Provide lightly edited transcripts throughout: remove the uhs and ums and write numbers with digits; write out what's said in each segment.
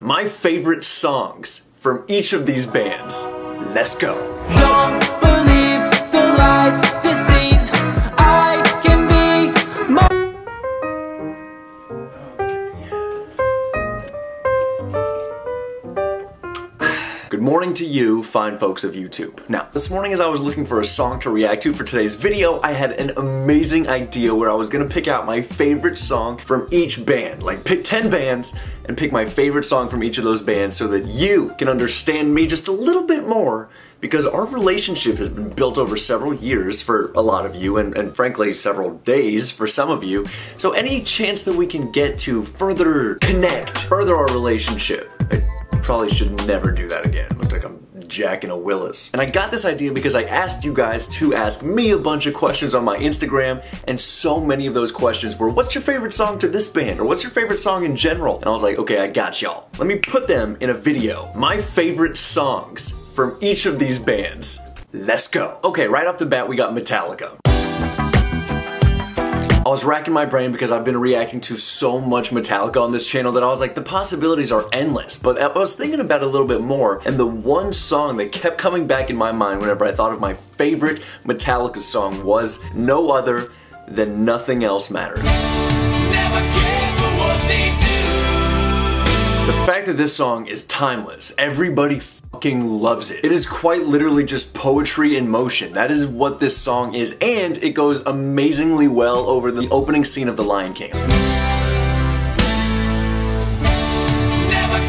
my favorite songs from each of these bands. Let's go. Don't believe the lies, deceit. I can be more. Good morning to you, fine folks of YouTube. Now, this morning as I was looking for a song to react to for today's video, I had an amazing idea where I was gonna pick out my favorite song from each band. Like, pick 10 bands and pick my favorite song from each of those bands so that you can understand me just a little bit more, because our relationship has been built over several years for a lot of you, and frankly several days for some of you. So any chance that we can get to further connect, further our relationship, I probably should never do that again. Looks like I'm jacking a Willis. And I got this idea because I asked you guys to ask me a bunch of questions on my Instagram, and so many of those questions were, what's your favorite song to this band? Or what's your favorite song in general? And I was like, okay, I got y'all. Let me put them in a video. My favorite songs from each of these bands. Let's go. Okay, right off the bat, we got Metallica. I was racking my brain because I've been reacting to so much Metallica on this channel that I was like, the possibilities are endless. But I was thinking about it a little bit more, and the one song that kept coming back in my mind whenever I thought of my favorite Metallica song was no other than Nothing Else Matters. Never care for what they do. The fact that this song is timeless, everybody fucking loves it. It is quite literally just poetry in motion. That is what this song is, and it goes amazingly well over the opening scene of The Lion King. Never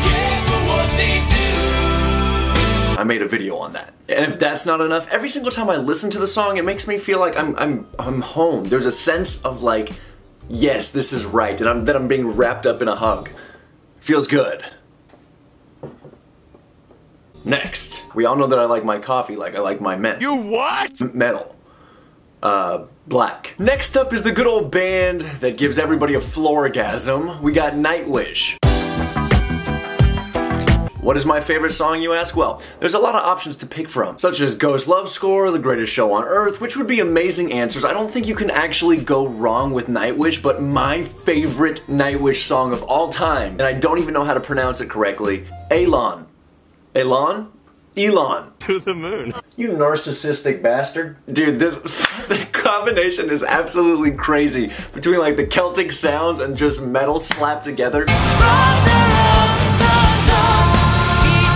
care for what they do. I made a video on that. And if that's not enough, every single time I listen to the song, it makes me feel like I'm home. There's a sense of like, yes, this is right, and that I'm being wrapped up in a hug. Feels good. Next, we all know that I like my coffee like I like my men. You what? Metal. Black. Next up is the good old band that gives everybody a floorgasm. We got Nightwish. What is my favorite song, you ask? Well, there's a lot of options to pick from, such as Ghost Love Score, The Greatest Show on Earth, which would be amazing answers. I don't think you can actually go wrong with Nightwish, but my favorite Nightwish song of all time, and I don't even know how to pronounce it correctly, Elon. Elon? Elon. To the moon. You narcissistic bastard. Dude, the combination is absolutely crazy between like the Celtic sounds and just metal slapped together.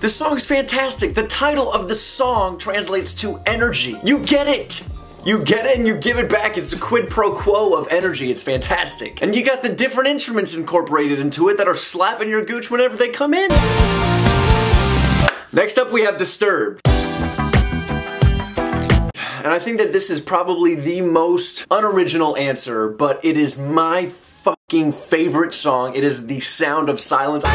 This song's fantastic. The title of the song translates to energy. You get it! You get it and you give it back. It's a quid pro quo of energy. It's fantastic. And you got the different instruments incorporated into it that are slapping your gooch whenever they come in. Next up we have Disturbed. And I think that this is probably the most unoriginal answer, but it is my fucking favorite song. It is The Sound of Silence.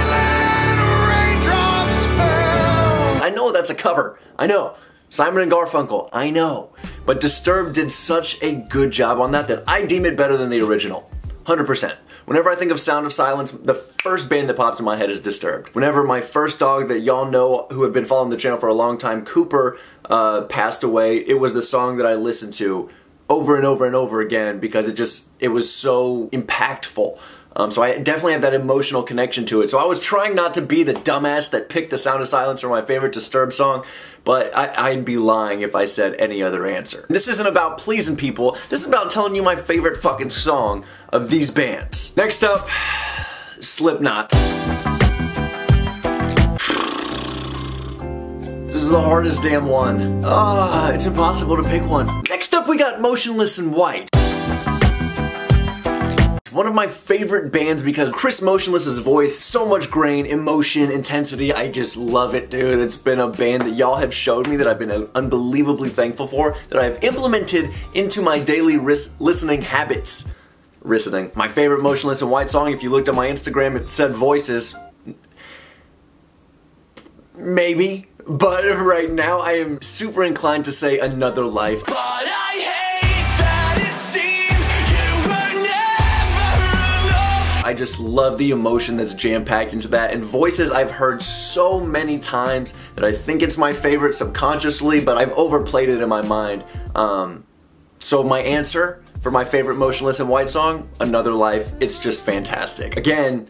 I know that's a cover. I know. Simon and Garfunkel. I know. But Disturbed did such a good job on that I deem it better than the original. 100%. Whenever I think of Sound of Silence, the first band that pops in my head is Disturbed. Whenever my first dog that y'all know who have been following the channel for a long time, Cooper, passed away, it was the song that I listened to over and over and over again because it was so impactful. So I definitely have that emotional connection to it. So I was trying not to be the dumbass that picked The Sound of Silence for my favorite Disturbed song, but I'd be lying if I said any other answer. This isn't about pleasing people. This is about telling you my favorite fucking song of these bands. Next up, Slipknot. This is the hardest damn one. It's impossible to pick one. Next up, we got Motionless in White. One of my favorite bands because Chris Motionless's voice, so much grain, emotion, intensity, I just love it, dude. It's been a band that y'all have showed me that I've been unbelievably thankful for, that I've implemented into my daily listening habits. My favorite Motionless in White song, if you looked at my Instagram, it said Voices. Maybe, but right now I am super inclined to say Another Life. I just love the emotion that's jam-packed into that, and Voices I've heard so many times that I think it's my favorite subconsciously, but I've overplayed it in my mind. So my answer for my favorite Motionless in White song, Another Life, it's just fantastic. Again,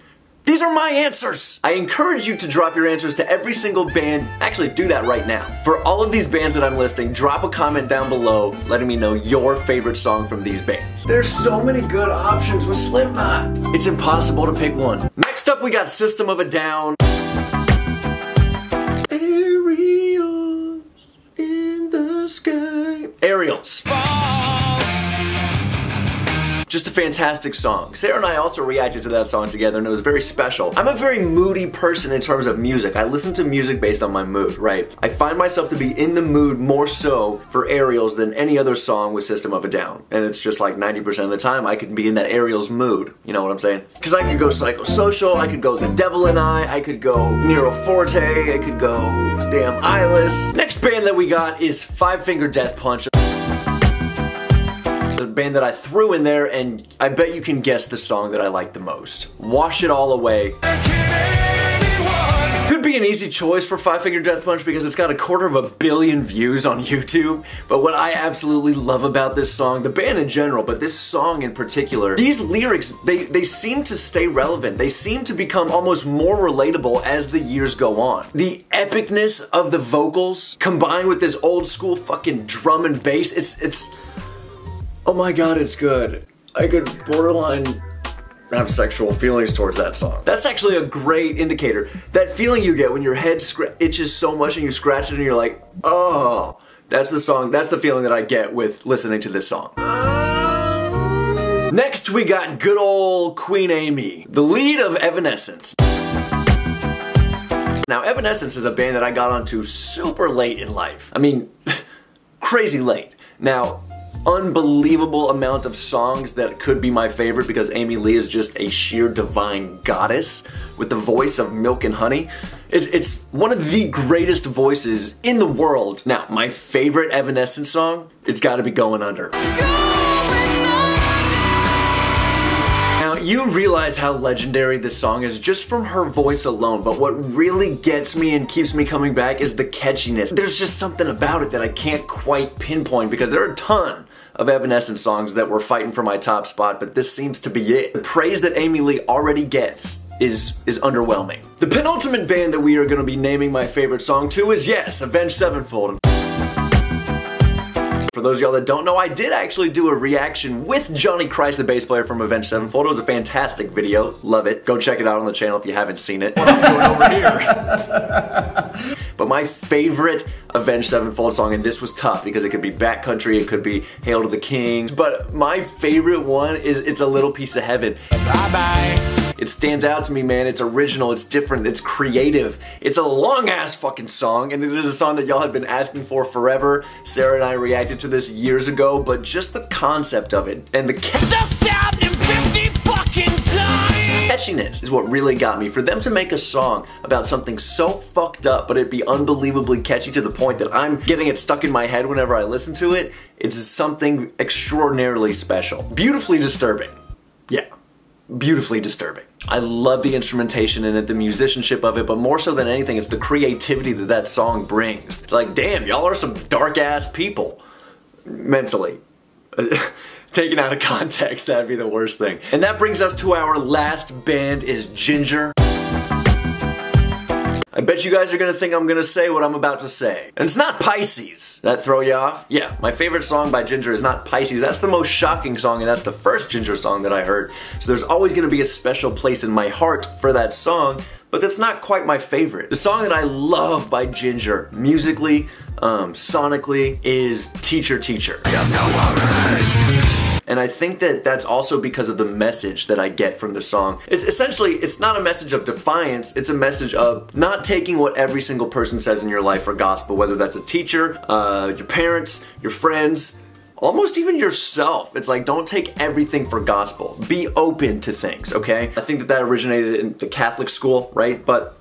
These are my answers! I encourage you to drop your answers to every single band. Actually, do that right now. For all of these bands that I'm listing, drop a comment down below letting me know your favorite song from these bands. There's so many good options with Slipknot. It's impossible to pick one. Next up, we got System of a Down. Aerials in the sky. Aerials. Just a fantastic song. Sarah and I also reacted to that song together and it was very special. I'm a very moody person in terms of music. I listen to music based on my mood, right? I find myself to be in the mood more so for Aerials than any other song with System of a Down. And it's just like 90% of the time I could be in that Aerials mood. You know what I'm saying? Because I could go Psychosocial, I could go The Devil and I could go Nero Forte, I could go damn Eyeless. Next band that we got is Five Finger Death Punch. The band that I threw in there, and I bet you can guess the song that I like the most. Wash It All Away. Could be an easy choice for Five Finger Death Punch because it's got 250 million views on YouTube, but what I absolutely love about this song, the band in general, but this song in particular, these lyrics, they seem to stay relevant. They seem to become almost more relatable as the years go on. The epicness of the vocals combined with this old school fucking drum and bass, it's oh my god, it's good. I could borderline have sexual feelings towards that song. That's actually a great indicator. That feeling you get when your head itches so much and you scratch it and you're like, oh, that's the song, that's the feeling that I get with listening to this song. Next we got good old Queen Amy, the lead of Evanescence. Now Evanescence is a band that I got onto super late in life. I mean, crazy late. Now, unbelievable amount of songs that could be my favorite because Amy Lee is just a sheer divine goddess with the voice of milk and honey. It's one of the greatest voices in the world. Now, my favorite Evanescence song, it's gotta be Going Under. Now, you realize how legendary this song is just from her voice alone, but what really gets me and keeps me coming back is the catchiness. There's just something about it that I can't quite pinpoint because there are a ton of Evanescence songs that were fighting for my top spot, but this seems to be it. The praise that Amy Lee already gets is underwhelming. The penultimate band that we are going to be naming my favorite song to is, yes, Avenged Sevenfold. For those of y'all that don't know, I did actually do a reaction with Johnny Christ, the bass player from Avenged Sevenfold. It was a fantastic video. Love it. Go check it out on the channel if you haven't seen it. What I'm doing over here. But my favorite Avenged Sevenfold song, and this was tough because it could be Backcountry, it could be Hail to the King, but my favorite one is It's a Little Piece of Heaven. Bye-bye. It stands out to me, man. It's original, it's different, it's creative. It's a long-ass fucking song, and it is a song that y'all had been asking for forever. Sarah and I reacted to this years ago, but just the concept of it, and the catchiness is what really got me. For them to make a song about something so fucked up, but it be unbelievably catchy to the point that I'm getting it stuck in my head whenever I listen to it, it's something extraordinarily special. Beautifully disturbing. Yeah. Beautifully disturbing. I love the instrumentation in it, the musicianship of it, but more so than anything, it's the creativity that that song brings. It's like, damn, y'all are some dark-ass people. Mentally. Taken out of context, that'd be the worst thing. And that brings us to our last band is Ginger. I bet you guys are gonna think I'm gonna say what I'm about to say. And it's not Pisces. That throw you off? Yeah, my favorite song by Ginger is not Pisces. That's the most shocking song, and that's the first Ginger song that I heard. So there's always gonna be a special place in my heart for that song, but that's not quite my favorite. The song that I love by Ginger, musically, sonically, is Teacher Teacher. And I think that that's also because of the message that I get from the song. It's essentially, it's not a message of defiance, it's a message of not taking what every single person says in your life for gospel, whether that's a teacher, your parents, your friends, almost even yourself. It's like, don't take everything for gospel. Be open to things, okay? I think that that originated in the Catholic school, right? But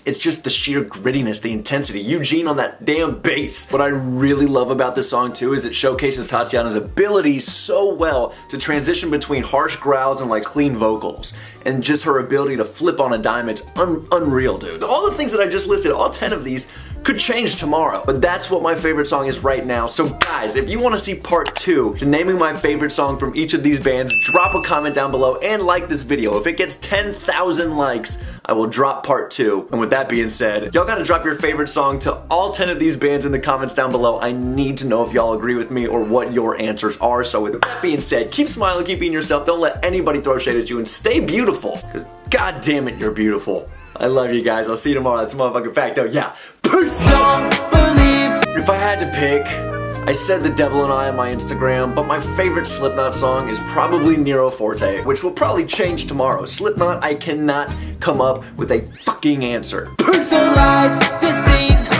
it's just the sheer grittiness, the intensity. Eugene on that damn bass. What I really love about this song too is it showcases Tatiana's ability so well to transition between harsh growls and like clean vocals. And just her ability to flip on a dime, it's unreal, dude. All the things that I just listed, all 10 of these could change tomorrow. But that's what my favorite song is right now. So guys, if you want to see part 2 to naming my favorite song from each of these bands, drop a comment down below and like this video. If it gets 10,000 likes, I will drop part 2. And with that being said, y'all gotta drop your favorite song to all 10 of these bands in the comments down below. I need to know if y'all agree with me or what your answers are. So with that being said, keep smiling, keep being yourself. Don't let anybody throw shade at you, and stay beautiful, because god damn it, you're beautiful. I love you guys. I'll see you tomorrow. That's a motherfucking fact. Oh yeah. Peace. Don't believe. If I had to pick, I said The Devil and I on my Instagram, but my favorite Slipknot song is probably Nero Forte, which will probably change tomorrow. Slipknot, I cannot come up with a fucking answer. Peace. The lies, deceit.